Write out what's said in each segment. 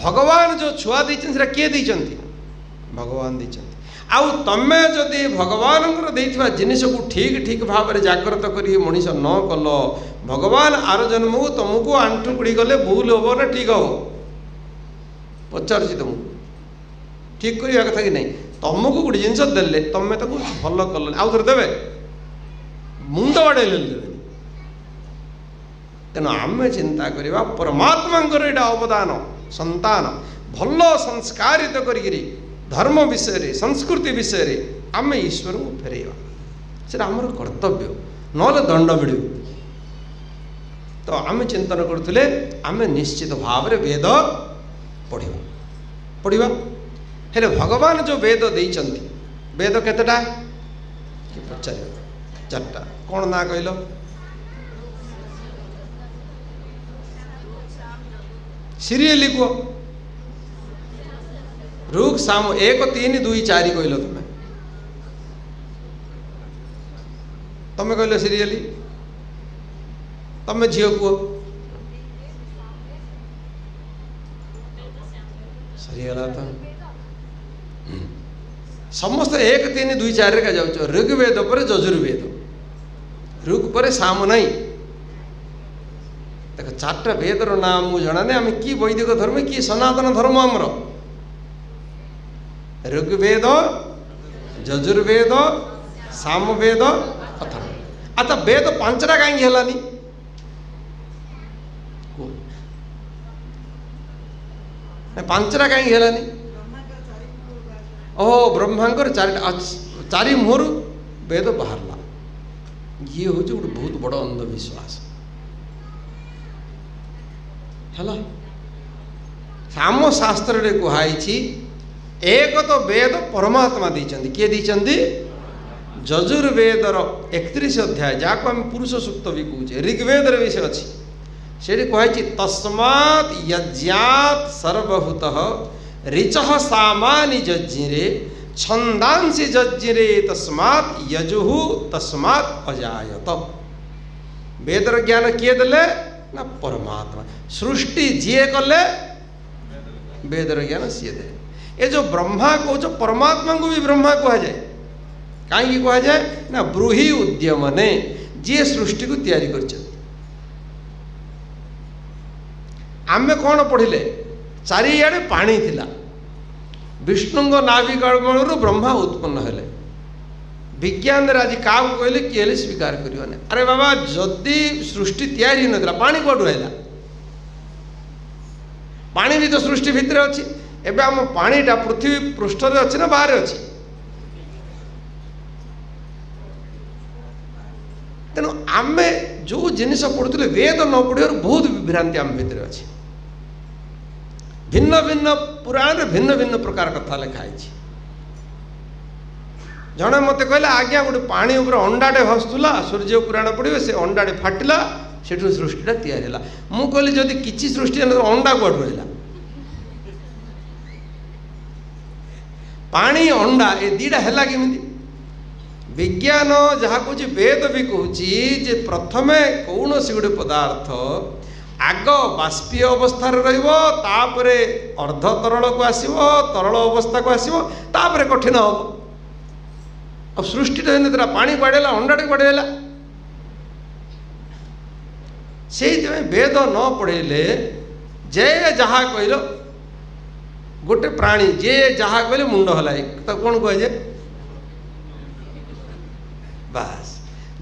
भगवान जो छुआ देछन सेटा किए देछंती भगवान देछंती आउ तमे जदि भगवान देइथिबा जिनिस को ठीक ठीक भाव में जागृत करी मनीष न कल भगवान आर जन्म को तुमको आंठु कुड़ी गले भूल हो ना ठीक हो पचार तुमको ठीक करवा कथा कि नहीं तुमको गोटे जिनस देले तुम्हें ताको भल कल आउ थे देवे मुंड बाड़े देवे तेणु आम चिंता करवा परमात्मा यहाँ अवदान संतान भल संस्कारित करी धर्म विषय संस्कृति विषय आम ईश्वर को फेरवा से आमर कर्तव्य ना दंड मिल तो आम चिंतन करुले आम निश्चित भाव में वेद पढ़ा पढ़ा हेले भगवान जो वेद देइचंती वेद केतेटा कि पचार चारटा कौन ना कहल सीरियली कह ऋग साम 1 3 2 4 कहल तुम्हें कहल सीरियली तमें झील कह सरीगला तो समस्त 1 3 2 4 का जाऊँ ऋग्वेद पर यजुर्वेद ऋग पर साम नहीं देख 4टा वेदर नाम मुझे जाना नहीं आम कि वैदिक धर्म कि सनातन धर्म आमर ऋग्वेद यजुर्वेद सामवेद अथर्व अच्छा वेद 5टा कहीं हेलानी पांचटा कहीं हेलानी ओह ब्रह्मांकर 4 मुहर वेद बाहरला ये हूँ गोटे बहुत बड़ अंधविश्वास है साम शास्त्र कहुई एक तो वेद परमात्मा देइचंदी किए देइचंदी यजुर्वेदर 31 अध्याय जहाँ आम पुरुष सूक्त भी कहे ऋग्वेदर विषय अच्छी से कहुई तस्मात् यज्ञात् सर्वभूतः ऋचः सामानि जज्ञिरे छंदांसि जज्ञिरे तस्मात् यजुः तस्मात् अजायत वेदर ज्ञान किए देले ना परमात्मा सृष्टि जीए कले वेदर ज्ञान सी दे ये जो ब्रह्मा कहो परमात्मा को भी ब्रह्मा कह जाए कहीं कह जाए ना ब्रूहि उद्यमने जी सृष्टि को तैयारी कर आमे कौन पढ़िले चारिआडे पानी थिला विष्णु नाभि कमल ब्रह्मा उत्पन्न हेले विज्ञान आज क्या कहले किए स्वीकार करें अरे बाबा जदि सृष्टि तैयारी नथिला पानी कौटू है पानी भी तो सृष्टि भितर अच्छी एबे आम पानीटा पृथ्वी पृष्ठ अच्छी ना बाहर अच्छी तेणु आम जो जिनिस पढ़ुले वेद न पढ़िया बहुत विभ्रांति आम भितर अच्छी भिन्न भिन्न पुराण भिन्न भिन्न प्रकार कथा लिखाई जड़े मत कहला आज्ञा गोटे पानी उपर अंडाटे भसुला सूर्य पुराण पड़े से अंडाटे फाटिला से सृष्टिटा तैयारी है मु कहली जदि किसी सृष्टि अंडा कौट रहा पानी अंडा ये दीटा है किमिति विज्ञान जहाँ कह वेद भी कहूँ प्रथमे कौन सी गोटे पदार्थ आग बाष्पीय अवस्था रही अर्ध तरल को आसो तरल अवस्था को आसो कठिन हम अब सृष्टि तो पानी पड़ेगा अंडाटे पड़ेगा से वेद न पढ़ेले जे जहाँ कहल गोटे प्राणी जे जहाँ कहले मुंड हलाई तो कौन कहे बास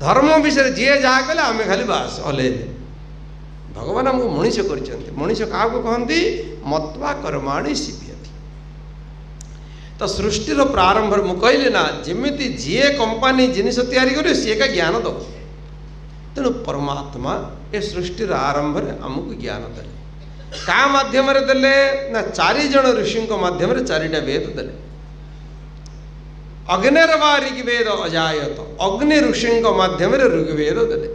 धर्म विषय जी जहाँ कहले आम खाली बास हल्ले भगवान आमको मनीष कर मनीष क्या कहती मत्वा कर्माणि सिद्ध्यति तो सृष्टिर प्रारंभ मुझे कहली ना जमी जी कंपानी जिनिस तैयारी कर सी का ज्ञान दब तेणु परमात्मा ये सृष्टिर आरंभ आमको ज्ञान दे क्या मध्यम देले ना 4 जन ऋषि मध्यम 4टा वेद देले अग्निर्वा ऋग्वेद अजायत अग्नि ऋषि मध्यम ऋग्वेद देले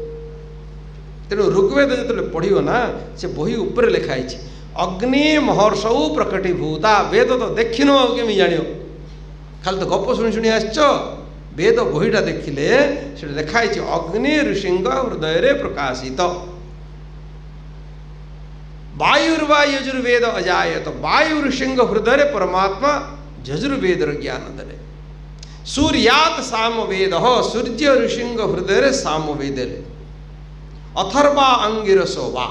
तेणु ऋग्वेद जो पढ़ो ना से बही उपर लिखाई अग्नि महर्षौ प्रकटीभूता वेद तो देखिन केमी जान खाली तो गप शुणी शुणी आसच वेद बहीटा देखिले से लिखाई अग्नि ऋषि हृदय प्रकाशित वायुर्वा यजुर्वेद अजायत वायुर्षिंग हृदय परमात्मा यजुर्वेदर ज्ञान दले सूर्यात सामवेद सूर्य ऋषिंग हृदय सामवेद अथर्वा अंगिरसोवा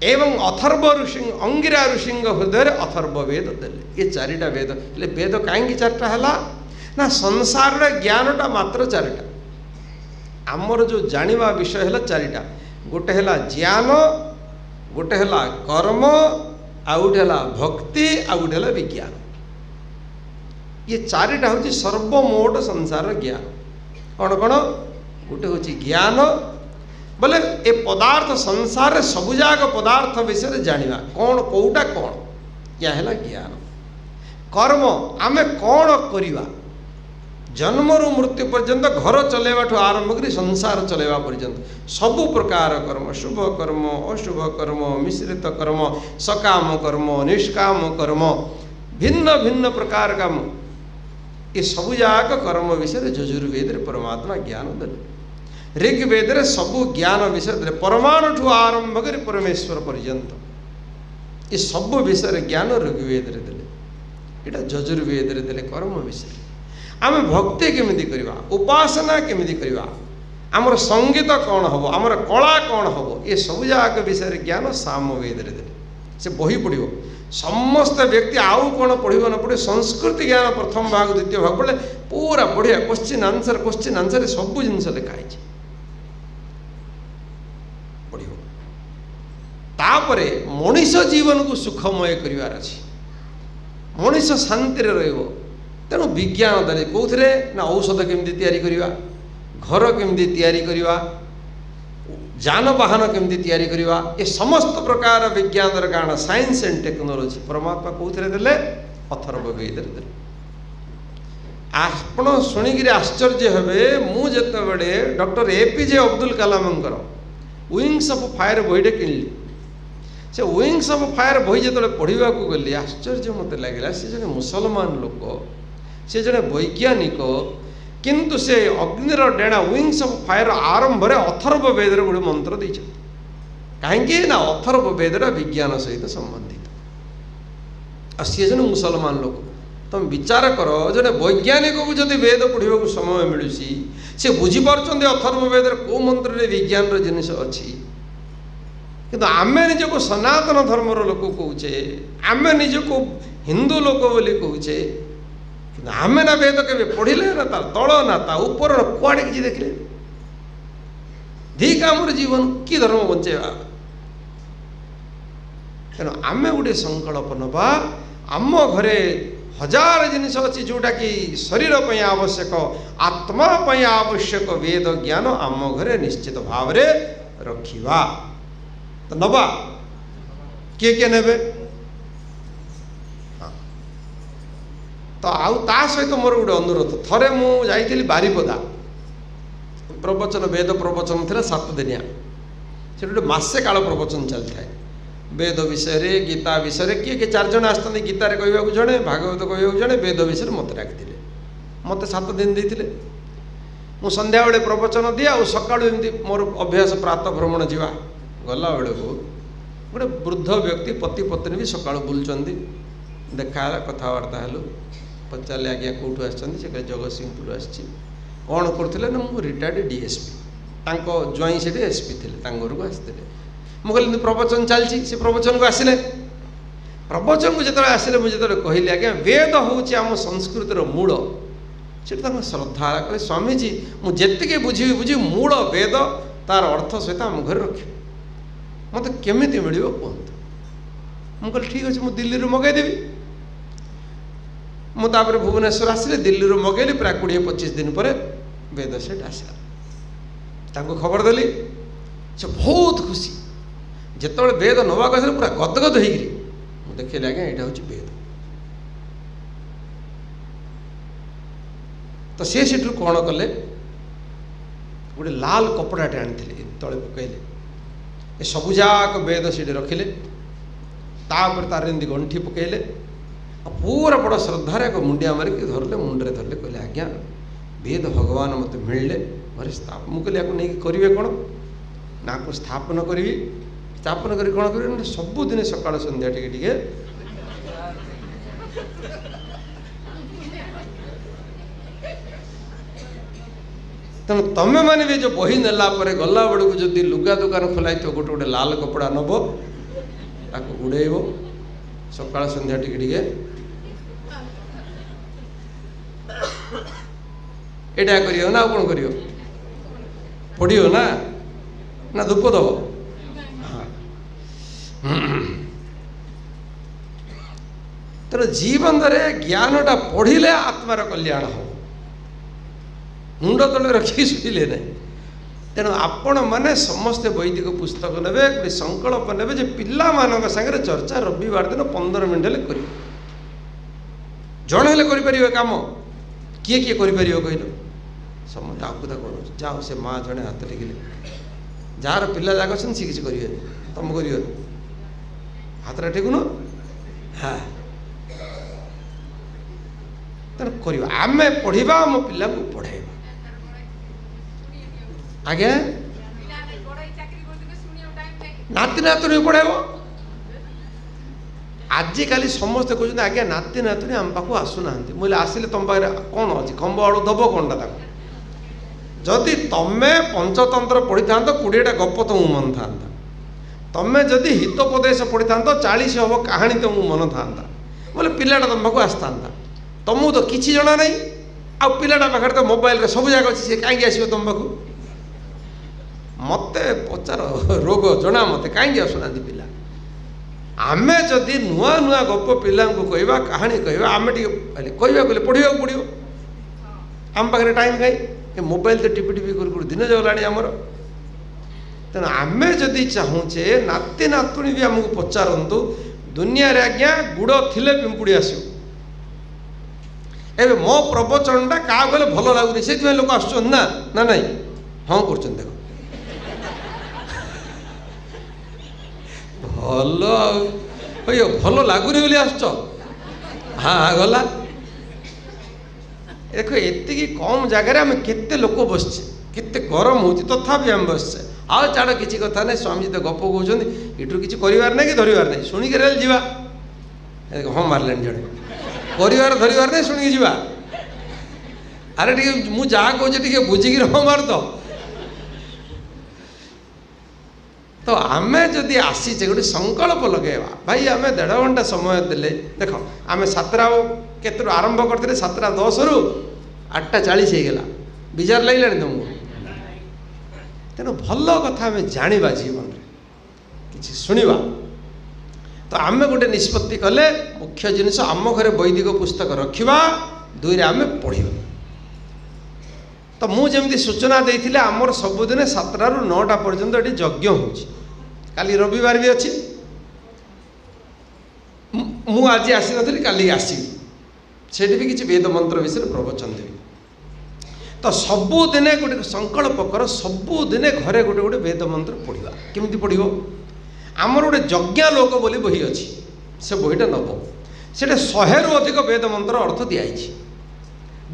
एवं अथर्व ऋषि अंगिरा ऋषिंग हृदय अथर्व वेद देले ये चारिटा वेद हेले वेद कहीं चार्टा है ना संसार ज्ञानटा मात्र चारिटा आमर जो जानिबा विषय है चारिटा गोटे है ज्ञान गोटे है कर्म आउ गोटे है भक्ति आउ गोटे है विज्ञान ये चारिटा हूँ सर्वमोट संसार ज्ञान कौन कौन गोटे हूँ ज्ञान बोले ए पदार्थ संसार सबुजाक पदार्थ विषय जानिबा कौन कौटा कौन या है ज्ञान कर्म आमे कौन करिबा जन्म रु मृत्यु पर्यंत घर चलेवा आरंभ कर संसार चलेवा पर्यंत सबु प्रकार कर्म शुभ कर्म अशुभ कर्म मिश्रित कर्म सकाम कर्म निष्काम कर्म भिन्न भिन्न प्रकार काम ये सबुजाक कर्म विषय यजुर्वेद परमात्मा ज्ञान देले ऋग्वेद सबु ज्ञान विषय देले परमाणु ठू आरंभ कर परमेश्वर पर्यंत ये सब विषय ज्ञान ऋग्वेद देले एटा यजुर्वेद देले कर्म विषय आम भक्ति केमिति करिबा उपासना केमिति करिबा आमर संगीत कौन हम आमर कला कौन हम ये सबुजाक विषय ज्ञान सामवेद देले से बही पड़ो समस्त व्यक्ति आउ कौन पढ़ो न पढ़े संस्कृति ज्ञान प्रथम भाग द्वितीय भाग पढ़े पूरा बढ़िया क्वेश्चन आंसर सब जिनस लिखाई पढ़ो तापरे मनीष जीवन को सुखमय करिवार अछि मनीष शांति रहिबो तेणु विज्ञान देले कौथिरे ना औषध केमिति तैयारी करिवा घर केमिति तैयारी करिवा जानवाहन केमिति तैयारी करिवा ये समस्त प्रकार विज्ञान कारण साइंस एंड टेक्नोलॉजी परमात्मा कौथिरे देले अथर्ववेद देले आपण शुणिकी आश्चर्य हेबे मु जेतेबेले डॉक्टर एपीजे अब्दुल कलामंकर विंग्स ऑफ फायर बहीटे किनली से विंग्स ऑफ फायर बही जो पढ़ा गली आश्चर्य मत लगे से जड़े मुसलमान लोक से जड़े वैज्ञानिक किंतु से अग्निर डेणा विंग्स ऑफ फायर आरंभ में अथर्ववेद गोटे मंत्र देते कहीं ना अथर्ववेद विज्ञान सहित संबंधित सी जन मुसलमान लोक तुम विचार कर जड़े वैज्ञानिक को जब वेद पढ़ा समय मिलूँ सी बुझीपार अथर्ववेद कौ मंत्र विज्ञान जिनिस अच्छी किंतु आमे निजक सनातन धर्मर लोक कौचे आमे निजक हिंदू लोक बोली कौचे किंतु आमे ना वेद के पढ़िले ना तार तल ना ता ऊपर कुआड़े किसी देखले धिक आमर जीवन कि धर्म बंचेवा तेणु आमे गोटे संकल्प नवा आम घरे हजार जिनिस अच्छी जोटा कि शरीर पर आवश्यक आत्मा पर आवश्यक वेद ज्ञान आम घरे निश्चित भाव रे रखिवा तो नवा किए नेबे हाँ तो आउ ता सहित मोर गोटे अनुरोध थरे मु जाइथिली बारीपदा प्रवचन वेद प्रवचन थिला 7 दिनिया से गोटे मासे काल प्रवचन चलता है वेद विषय गीता विषय किए किए 4 जन आसते गीतार कहवाक जड़े भागवत कहवाक जड़े वेद विषय मत डाकिले मत 7 दिन देते मु संध्या बेले प्रवचन दिए आ सकाळु एमती मोर अभ्यास प्रातः भ्रमण जीवा गला बेले को गोटे वृद्ध व्यक्ति पति पत्नी भी सका बुलूँ देखा कथबार्ता हेलु पचारे आज्ञा कौटू आसे जगत सिंहपुर आसी कौन करते ना मुझे रिटायर्ड डीएसपी तांको ज्वाई से एसपी थे घर को आसते मुझे प्रवचन चलती से प्रवचन को आसिले प्रवचन को जो आसिले मुझे कहली आज्ञा वेद हूँ आम संस्कृतिर मूल से श्रद्धा कहे स्वामीजी मुझे बुझी बुझी मूल वेद तार अर्थ सहित आम घर रखे मत केमी मिल कहतु मुझे ठीक अच्छे मुझे दिल्ली मगेदेवी मुझे भुवनेश्वर आसिले दिल्ली मगेली प्राय 20-25 दिन पर वेद सेट आसला खबर देली से बहुत खुशी जिते वेद नवाक आस पूरा गदगद हो देखिए आज्ञा यहाँ हूँ वेद तो सी सेठू कौन कले गोटे लाल कपड़ाटे आनी तले पकईले ए सबुजाक वेद से रखिले तापर तार एमती गंठी पकईले पूरा बड़ श्रद्धार एक मुंडिया मारिक धरले मुंडे धरले कहले आज्ञा वेद भगवान मत मिलले घरे स्थापन मुझे नहीं करेंगे कौन ना को स्थापन करी ସ୍ଥାପନ କରି କ'ଣ କରିବେ ନା ସବୁଦିନେ ସକାଳ ସନ୍ଧ୍ୟା ଟିକେ ଟିକେ ତେଣୁ ତମେ ମାନେ ବି ଯେଉଁ ବହି ନେଲା ପରେ ଗଲା ବେଳକୁ ଯଦି ଲୁଗା ଦୋକାନ ଖୋଲା ହେଇଥିବ ଗୋଟେ ଗୋଟେ ଲାଲ କପଡ଼ା ନେବ ତାକୁ ଗୁଡ଼େଇବ ସକାଳ ସନ୍ଧ୍ୟା ଟିକେ ଟିକେ ଏଇଟା କରିବ ନା ଆଉ କ'ଣ କରିବ ପଢ଼ିବ ନା ଧୂପ ଦେବ ତେଣୁ ଜୀବନରେ ଜ୍ଞାନଟା ପଢ଼ିଲେ ଆତ୍ମାର କଲ୍ୟାଣ ହେବ ମୁଣ୍ଡ ତଳେ ରଖିକି ଶୁଣିଲେ ନାହିଁ ତେଣୁ ଆପଣମାନେ ସମସ୍ତେ ବୈଦିକ ପୁସ୍ତକ ନେବେ ଗୋଟେ ସଂକଳ୍ପ ନେବେ ଯେ ପିଲାମାନଙ୍କ ସାଙ୍ଗରେ ଚର୍ଚ୍ଚା ରବିବାର ଦିନ 15 ମିନିଟ୍ ହେଲେ କରିବେ ଜଣେ ହେଲେ କରିପାରିବେ କାମ କିଏ କିଏ କରିପାରିବ କହିଲ ସମସ୍ତେ ଆକୁତା କରୁଛୁ ଯାଅ ସେ ମା ଜଣେ ହାତ ଟେକିଲେ ଯାହାର ପିଲା ଯାକ ଅଛନ୍ତି ସେ କିଛି କରିବେନି ତମେ କରିବନି ହାତଟା ଟେକୁନ ହଁ ତେଣୁ କରିବା ଆମେ ପଢ଼ିବା ଆମ ପିଲାକୁ ପଢ଼େଇବା ଆଜ୍ଞା ନାତି ନାତୁଣୀ ପଢ଼େଇବ ଆଜିକାଲି ସମସ୍ତେ କହୁଛନ୍ତି ଆଜ୍ଞା ନାତି ନାତୁଣୀ ଆମ ପାଖକୁ ଆସୁନାହାନ୍ତି ମୁଁ ଆସିଲେ ତମ ପାଖରେ କ'ଣ ଅଛି ଖମ୍ବ ଆଳୁ ଦେବ କ'ଣଟା ତାକୁ ଯଦି ତମେ ପଞ୍ଚତନ୍ତ୍ର ପଢ଼ିଥାନ୍ତ 20ଟା ଗପ ତମକୁ ମନେ ଥାନ୍ତା ତମେ ଯଦି ହିତୋପଦେଶ ପଢ଼ିଥାନ୍ତ 40 ହବ କାହାଣୀ ତମକୁ ମନେ ଥାନ୍ତା ବୋଲେ ପିଲାଟା ତମ ପାଖକୁ ଆସିଥାନ୍ତା ତମକୁ ତ କିଛି ଜଣା ନାହିଁ ଆଉ ପିଲାଟା ପାଖରେ ତ ମୋବାଇଲରେ ସବୁ ଜାଗା ଅଛି ସେ କାହିଁକି ଆସିବ ତମ ପାଖକୁ ମୋତେ ପଚାର ରୋଗ ଜଣା ମୋତେ କାହିଁକି ଆସୁନାହାନ୍ତି ପିଲା ଆମେ ଯଦି ନୂଆ ନୂଆ ଗପ ପିଲାଙ୍କୁ କହିବା କାହାଣୀ କହିବା ଆମେ ଟିକେ କହିବାକୁ ଗଲେ ପଢ଼ିବାକୁ ପଡ଼ିବ ଆମ ପାଖରେ ଟାଇମ୍ କାହିଁ ଏ ମୋବାଇଲ ତ ଟିପି ଟିପି କରୁ ଦିନ ଯାଉଲାଣି ଆମର ତେଣୁ ଆମେ ଯଦି ଚାହୁଁଛେ ନାତି ନାତୁଣୀ ବି ଆମକୁ ପଚାରନ୍ତୁ ଦୁନିଆରେ ଆଜ୍ଞା ଗୁଡ଼ ଥିଲେ ପିମ୍ପୁଡ଼ି ଆସିବ ଏବେ ମୋ ପ୍ରବଚନଟା କାହାକୁ ହେଲେ ଭଲ ଲାଗୁନି ସେଇଥିପାଇଁ ଲୋକ ଆସୁଛନ୍ତି ନା ନାଇଁ ହଁ କରୁଛନ୍ତି ଦେଖ ଭଲ ଆଉ ଭଲ ଲାଗୁନି ବୋଲି ଆସୁଛ ହଁ ଗଲା ଦେଖ ଏତିକି କମ୍ ଜାଗାରେ ଆମେ କେତେ ଲୋକ ବସିଛେ କେତେ ଗରମ ହେଉଛି ତଥାପି ଆମେ ବସିଛେ ଆଉ ଛାଡ଼ କିଛି କଥା ନାହିଁ ସ୍ୱାମୀ ତ ଗପ କହୁଛନ୍ତି ଏଠୁ କିଛି କରିବାର ନାହିଁ କି ଧରିବାର ନାହିଁ ଶୁଣିକି ରେଲ ଯିବା ହଁ ମାରିଲେଣି ଜଣେ କରିବାର ଧରିବାର ନାହିଁ ଶୁଣିକି ଯିବା ଆରେ ଟିକେ ମୁଁ ଯାହା କହୁଛି ଟିକେ ବୁଝିକି ହଁ ମାରିଦ ତ ଆମେ ଯଦି ଆସିଛେ ଗୋଟେ ସଂକଳ୍ପ ଲଗେଇବା ଭାଇ ଆମେ 1.5 ଘଣ୍ଟା ସମୟ ଦେଲେ ଦେଖ ଆମେ 7ଟା କେତେରୁ ଆରମ୍ଭ କରିଥିଲେ 7:10ରୁ 8:40 ହେଇଗଲା ବିଜାର ଲାଗିଲାଣି ତମକୁ ତେଣୁ ଭଲ କଥା ଆମେ ଜାଣିବା ଜୀବନରେ କିଛି ଶୁଣିବା ତ ଆମେ ଗୋଟେ ନିଷ୍ପତ୍ତି କଲେ ମୁଖ୍ୟ ଜିନିଷ ଆମ ଘରେ ବୈଦିକ ପୁସ୍ତକ ରଖିବା 2ରେ ଆମେ ପଢ଼ିବା ତ ମୁଁ ଯେମିତି ସୂଚନା ଦେଇଥିଲି ଆମର ସବୁଦିନେ 7ଟାରୁ 9ଟା ପର୍ଯ୍ୟନ୍ତ ଏଠି ଯଜ୍ଞ ହେଉଛି କାଲି ରବିବାର ବି ଅଛି ମୁଁ ଆଜି ଆସିନଥିଲି କାଲିକି ଆସିବି ସେଠି ବି କିଛି ବେଦ ମନ୍ତ୍ର ବିଷୟରେ ପ୍ରବଚନ ଦେବି ତ ସବୁଦିନେ ଗୋଟେ ସଂକଳ୍ପ କର ସବୁଦିନେ ଘରେ ଗୋଟେ ଗୋଟେ ବେଦ ମନ୍ତ୍ର ପଢ଼ିବା କେମିତି ପଢ଼ିବ ଆମର ଗୋଟେ ଯଜ୍ଞାଲୋକ ବୋଲି ବହି ଅଛି ସେ ବହିଟା ନେବ ସେଟା 100ରୁ ଅଧିକ ବେଦ ମନ୍ତ୍ର ଅର୍ଥ ଦିଆଯାଇଛି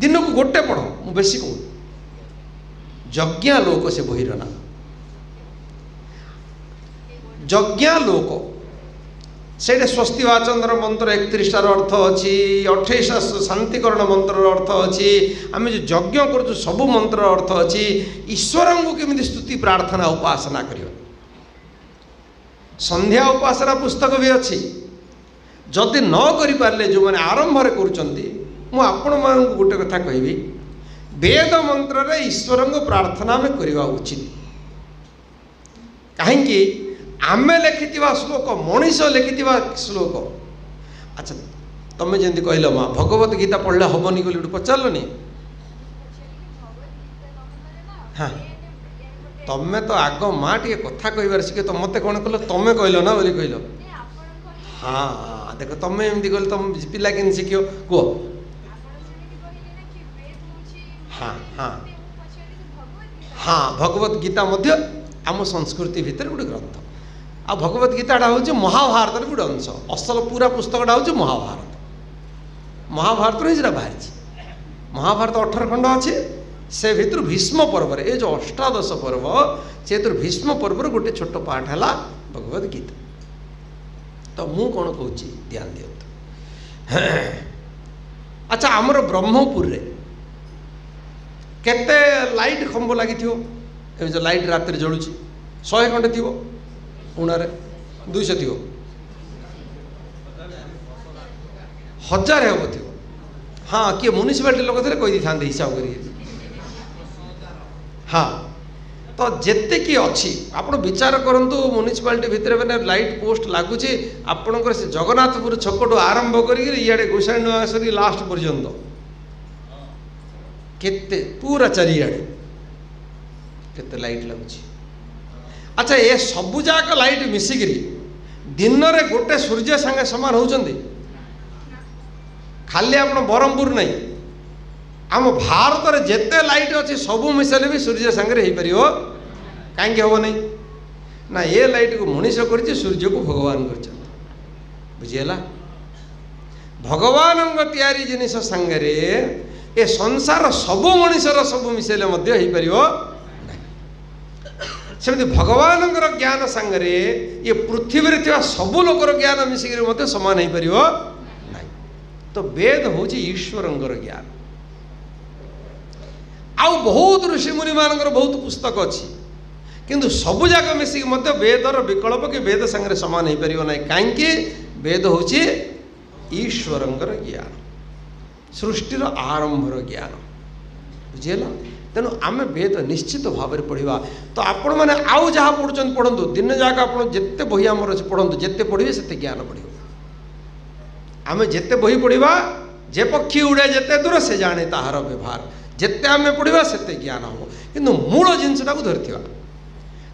ଦିନକୁ ଗୋଟେ ପଢ଼ ମୁଁ ବେଶୀ କହୁନି ଯଜ୍ଞାଲୋକ ସେ ବହିର ନାଁ ଯଜ୍ଞାଲୋକ ସେଇଟା ସ୍ୱସ୍ତି ବାଚନ୍ଦ୍ର ମନ୍ତ୍ର 31ଟାର ଅର୍ଥ ଅଛି 28ଟା ଶାନ୍ତିକରଣ ମନ୍ତ୍ରର ଅର୍ଥ ଅଛି ଆମେ ଯେଉଁ ଯଜ୍ଞ କରୁଛୁ ସବୁ ମନ୍ତ୍ରର ଅର୍ଥ ଅଛି ଈଶ୍ୱରଙ୍କୁ କେମିତି ସ୍ତୁତି ପ୍ରାର୍ଥନା ଉପାସନା କରିବା ସନ୍ଧ୍ୟା ଉପାସନା ପୁସ୍ତକ ବି ଅଛି ଯଦି ନ କରିପାରିଲେ ଯେଉଁମାନେ ଆରମ୍ଭରେ କରୁଛନ୍ତି ମୁଁ ଆପଣମାନଙ୍କୁ ଗୋଟେ କଥା କହିବି ବେଦ ମନ୍ତ୍ରରେ ଈଶ୍ୱରଙ୍କୁ ପ୍ରାର୍ଥନା ଆମେ କରିବା ଉଚିତ କାହିଁକି ଆମେ ଲେଖିଥିବା ଶ୍ଲୋକ ମଣିଷ ଲେଖିଥିବା ଶ୍ଲୋକ ଆଚ୍ଛା ତମେ ଯେମିତି କହିଲ ମା ଭଗବତ ଗୀତା ପଢ଼ିଲେ ହବନି ବୋଲି ଗୋଟେ ପଚାରିଲନି ହଁ ତମେ ତ ଆଗ ମା ଟିକେ କଥା କହିବାର ଶିଖେ ତ ମୋତେ କ'ଣ କଲ ତମେ କହିଲ ନା ବୋଲି କହିଲ ହଁ ଦେଖ ତମେ ଏମିତି କହିଲେ ତମ ପିଲା କେମିତି ଶିଖିବ କୁହ ହଁ ହଁ ହଁ ଭଗବତ ଗୀତା ମଧ୍ୟ ଆମ ସଂସ୍କୃତି ଭିତରେ ଗୋଟେ ଗ୍ରନ୍ଥ ଆଉ ଭଗବତ ଗୀତାଟା ହେଉଛି ମହାଭାରତର ଗୋଟେ ଅଂଶ ଅସଲ ପୁରା ପୁସ୍ତକଟା ହେଉଛି ମହାଭାରତରୁ ହିଁ ସେଟା ବାହାରିଛି ମହାଭାରତ 18 ଖଣ୍ଡ ଅଛି ସେ ଭିତରୁ ଭୀଷ୍ମ ପର୍ବରେ ଏ ଯେଉଁ ଅଷ୍ଟାଦଶ ପର୍ବ ସେଥିରୁ ଭୀଷ୍ମ ପର୍ବର ଗୋଟେ ଛୋଟ ପାଠ ହେଲା भगवद गीता। तो मु कौन कहूँ ध्यान दियंतु। अच्छा आमर ब्रह्मपुर रे केते लाइट खंब लगी जो लाइट रात जलूँ 100 खंडे थी उणारे 200 थी 1000 हे थी। हाँ किए म्यूनिसिपालिटी लोक थे कही था हिसाब कर। हाँ तो जिते कि अच्छी आप विचार करंतु म्यूनिसिपालिटी भितर मैंने लाइट पोस्ट लगुच आपणकर से जगन्नाथपुर छकटू आरंभ करिए गोसाई लास्ट पर्यंत केते पूरा चारिआडे केते लाइट लगुच। अच्छा ये सबुजाक लाइट मिसिकी दिन में गोटे सूर्य सांगे समान होती खाली आप ब्रह्मपुर नहीं आम भारत में जिते लाइट अच्छी सबू मिसाइले भी सूर्य सांगे हो पार कहीं हम नहीं ना ये लाइट को मनीष कर सूर्य को भगवान कर बुझीगला। भगवान तैयारी जिनिस सांगे ए संसार सबू मनीषर सबू मिसाइले हो पार सेमती भगवान ज्ञान सांगे ये पृथ्वी थे सबू लोकर ज्ञान मिसिक समान हो पार ना। तो वेद हूँ ईश्वर ज्ञान। आउ बहुत ऋषि मुनि मान बहुत पुस्तक अच्छी किंतु सबू जाक मिसिक वेदर विकल्प कि वेद सांगे समान हो पार ना कहीं वेद हूँ ईश्वर ज्ञान सृष्टिर आरंभर ज्ञान बुझीगला। तेणु आम वेद निश्चित भाव में पढ़ा। तो आपण मैंने आउ जहाँ पढ़ुं पढ़ु दिन जाक आप जिते बही आमर अच्छे पढ़ु जिते पढ़े से ज्ञान बढ़। आम जिते बही पढ़ा जे पक्षी उड़े जिते दूर से जाने ताहार व्यवहार जिते आम पढ़ा से ज्ञान हम कि मूल जिनसा धरती।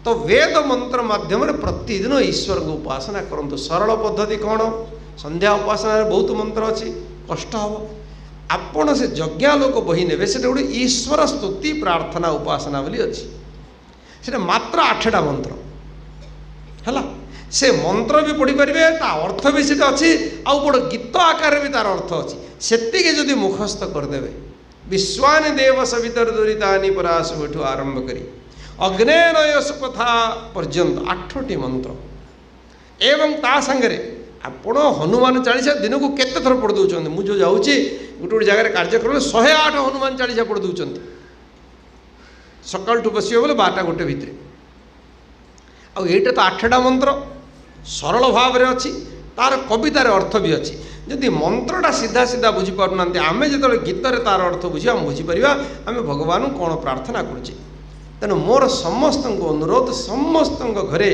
तो वेद मंत्र माध्यम प्रतिदिन ईश्वर को उपासना करंतु। सरल पद्धति कौन संध्या उपासना बहुत मंत्र अच्छी कष्ट हम आपण से यज्ञालोक बही ने से गोटे ईश्वर स्तुति प्रार्थना उपासना बोली अच्छी से मात्र 8टा मंत्र है से मंत्र भी पढ़ी पारे ता अर्थ भी से अच्छी आउ बड़ गीत आकार भी तार अर्थ अच्छी से जदि मुखस्थ करदे विश्वानि देव सवितर दुरीतानि पराशु आरंभ करी अग्नेय सुकथा पर्यंत 8टी मंत्र एवं ता संगे आपण हनुमान चालीसा दिन को केते थर पढ़ दौरान मुझे जाऊँगी गोटे गोटे जगह कार्यक्रम 108 हनुमान चालीसा पढ़ दौरान सकाल बस बोले 12टा गोटे भितर आईटा तो 8टा मंत्र सरल भाव में अच्छी तार कवितार अर्थ भी अच्छी। जदि मंत्रटा सीधा सीधा बुझीपारना आम जो गीतर तार अर्थ बुझी आम बुझीपर आम भगवान कौन प्रार्थना करुचे। तेणु मोर समस्त अनुरोध समस्त घरे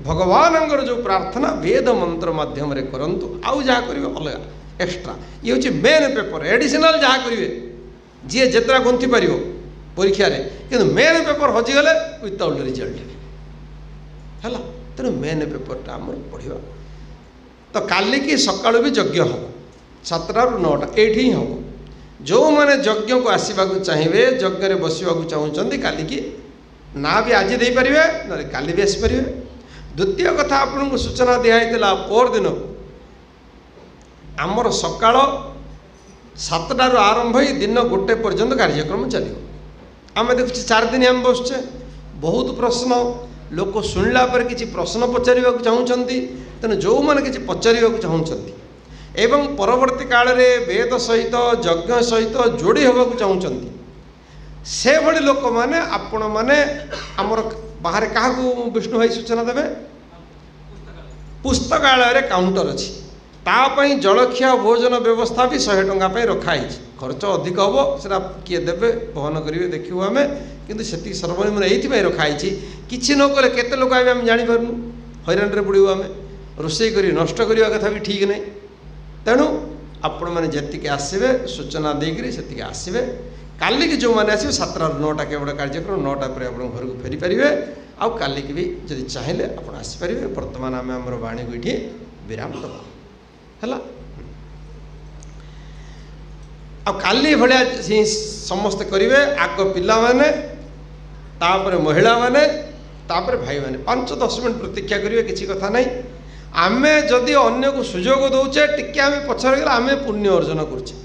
भगवान जो प्रार्थना वेद मंत्र माध्यम करंतु आउ जहाँ करेंगे अलग एक्स्ट्रा ये हूँ मेन पेपर एडिशनल जहाँ करेंगे जी जितना गुंथि पार परीक्षा कि मेन पेपर हजिगले विदाउट रिजल्ट है। तेणु मेन पेपरटा आम पढ़ा। तो काली की सकाळु भी यज्ञ हम 7टा ରୁ 9टा एठी ही हम जो मैंने यज्ञ को आसवाक चाहिए यज्ञ में बसवाक चाहते काली की ना भी आज दे पारे ना काली भी आसपारे। द्वितीय कथा आपको सूचना दिखाई पर दिन आमर सकाळ 7टा ରୁ आरंभ ही दिन 1 पर्यंत कार्यक्रम चलो। आम देखुचे 4 दिन आम बसचे बहुत प्रश्न लोक शुणला पर किसी प्रश्न पचार चाहते तेणु जो मैंने किसी पचार चाहते एवं परवर्ती काल में वेद सहित यज्ञ सहित जोड़ी होगा चाहते से भली लोक मैंने आपण मैंने आमर बाहर क्या विष्णु भाई सूचना देवे पुस्तकालय काउंटर अच्छी तापाई जलखिया भोजन व्यवस्था भी 100 टंका रखाई खर्च अधिक हम से किए देवे बहन करेंगे देखू आम कि सर्वनिम्न ये रखाई किसी न कले केते लोक आम जापारू हैरान पड़ू आम रोषे कर नष्ट करने कथा भी ठीक नहीं। तेणु आपण मैंने जी आसवे सूचना देकर से आसवे काली की जो मैंने आसवे 7टा ରୁ 9ଟା केवल कार्यक्रम 9टा पर आप घर को फेरी पारे आउ काली की भी जब चाहिए आप आसपारे। बर्तमान आम आम वाणी को ये विराम दबा है काली भाया समस्ते करेंगे आग पिला माने तापर महिला माने तापर भाई माने 5-10 मिनट प्रतीक्षा करेंगे किसी कथा नहीं। आमे जदि अन्य को सुजोग दौचे टिके आम पछर गला आम पुण्य अर्जन करुचे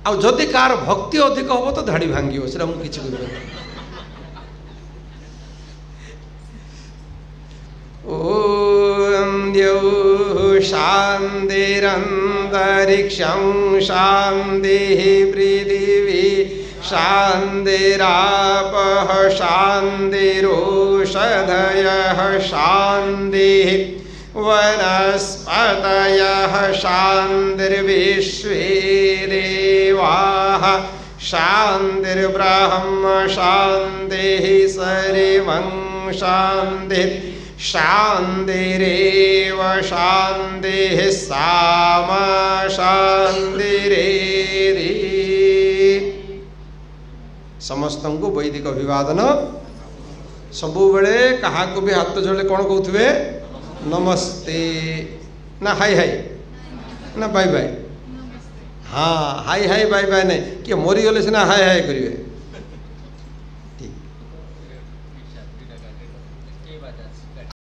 आदि कार भक्ति अधिक हम तो धाड़ी भांगी से मुझे किसी ओ शान्तिरन्तरिक्षं शान्तिः पृथिवी शान्तिरापः शान्तिरोषधयः शान्तिः वनस्पतयः शान्तिर्विश्वे देवाः शान्तिर्ब्रह्म शान्तिः सर्वं शान्तिः शान्तिरेव शान्तिः सामा शान्तिरेधि। समस्त को वैदिक अभिवादन सबु बेले कहा को भी हाथ जोड़े कौन कहते नमस्ते ना हाय हाय ना बाय बाय। हाँ हाय हाय बाय बाय नहीं किए मरीगले सीना हाय हाय करेंगे